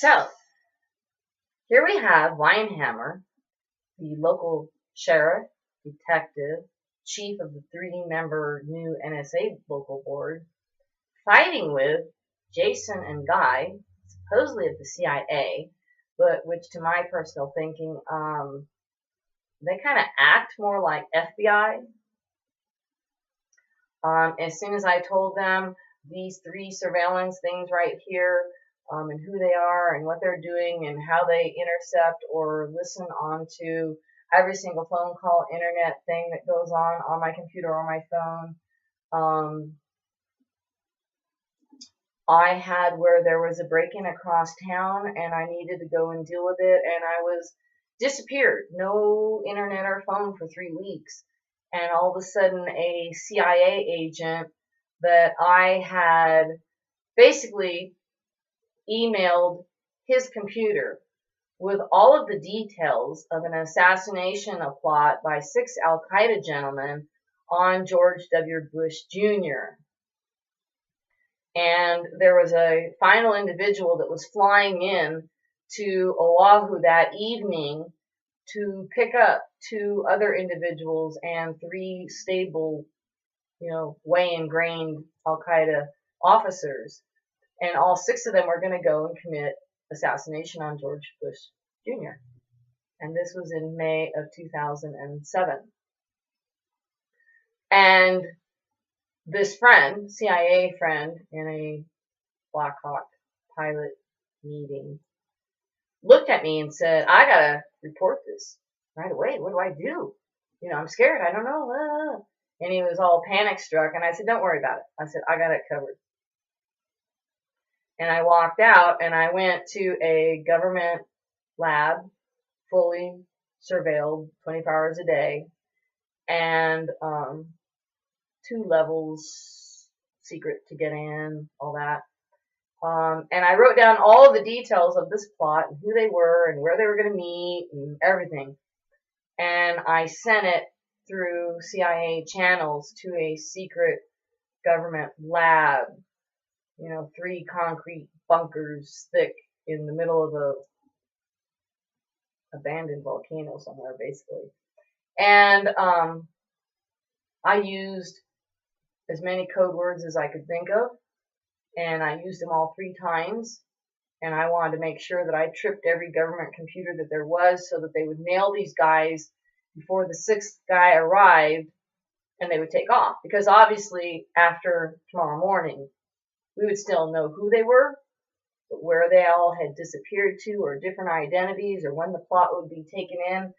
So here we have Weinhammer, the local sheriff, detective, chief of the 3-member new NSA local board, fighting with Jason and Guy, supposedly of the CIA, but which to my personal thinking, they kind of act more like FBI. As soon as I told them these 3 surveillance things right here, and who they are and what they're doing and how they intercept or listen on to every single phone call, internet thing that goes on my computer or my phone. I had where there was a break-in across town and I needed to go and deal with it, and I was disappeared. No internet or phone for 3 weeks. And all of a sudden a CIA agent that I had basically emailed his computer with all of the details of an assassination plot by 6 Al-Qaeda gentlemen on George W. Bush Jr. And there was a final individual that was flying in to Oahu that evening to pick up 2 other individuals and 3 stable, way ingrained Al-Qaeda officers. And all 6 of them were going to go and commit assassination on George Bush Jr. And this was in May of 2007. And this friend, CIA friend, in a Black Hawk pilot meeting, looked at me and said, I gotta report this right away. What do I do? I'm scared. I don't know. And he was all panic struck. And I said, don't worry about it. I said, I got it covered. And I walked out and I went to a government lab, fully surveilled 24 hours a day, and 2 levels secret to get in, all that. And I wrote down all of the details of this plot and who they were and where they were going to meet and everything. And I sent it through CIA channels to a secret government lab, 3 concrete bunkers thick in the middle of a abandoned volcano somewhere, basically. And I used as many code words as I could think of, and I used them all 3 times, and I wanted to make sure that I tripped every government computer that there was so that they would nail these guys before the 6th guy arrived and they would take off. Because obviously after tomorrow morning we would still know who they were, but where they all had disappeared to, or different identities, or when the plot would be taken in,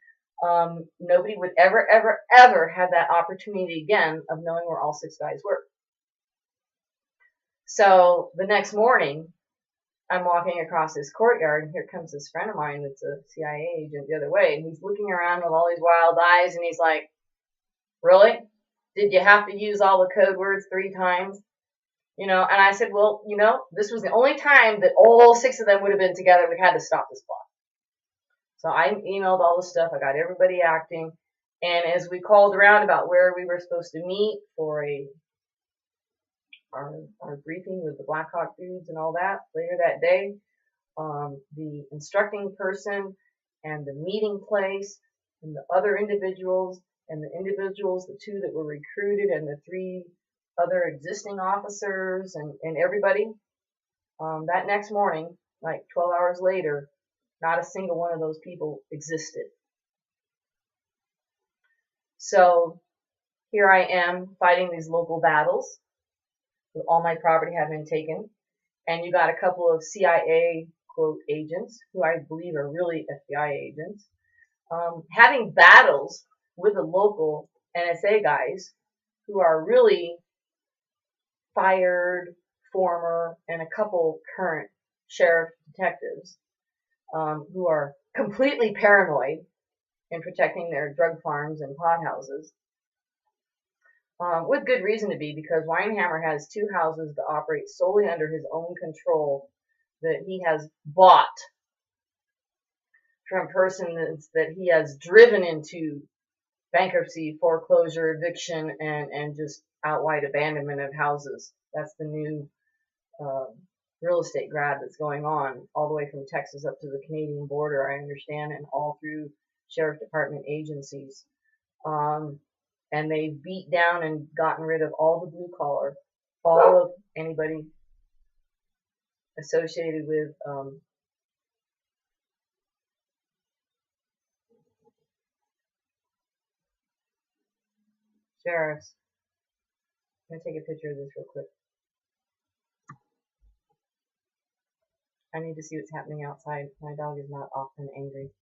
nobody would ever have that opportunity again of knowing where all 6 guys were. So the next morning, I'm walking across this courtyard, and here comes this friend of mine that's a CIA agent the other way, and he's looking around with all these wild eyes, and he's like, really? Did you have to use all the code words 3 times? And I said, well, this was the only time that all 6 of them would have been together. We had to stop this plot. So I emailed all the stuff. I got everybody acting. And as we called around about where we were supposed to meet for our briefing with the Black Hawk dudes and all that later that day, the instructing person and the meeting place and the other individuals and the individuals, the 2 that were recruited and the 3 other existing officers and everybody, that next morning, like 12 hours later, not a single one of those people existed. So here I am fighting these local battles with all my property having been taken, and you got a couple of CIA quote agents who I believe are really FBI agents, having battles with the local NSA guys who are really fired, former, and a couple current sheriff detectives, who are completely paranoid in protecting their drug farms and pot houses, with good reason to be, because Weinhammer has 2 houses that operate solely under his own control that he has bought from persons that he has driven into bankruptcy, foreclosure, eviction, and just outright abandonment of houses. That's the new real estate grab that's going on all the way from Texas up to the Canadian border, I understand, and all through sheriff department agencies. Um, and they beat down and gotten rid of all the blue collar, all of anybody associated with sheriffs. I'm gonna take a picture of this real quick. I need to see what's happening outside. My dog is not often angry.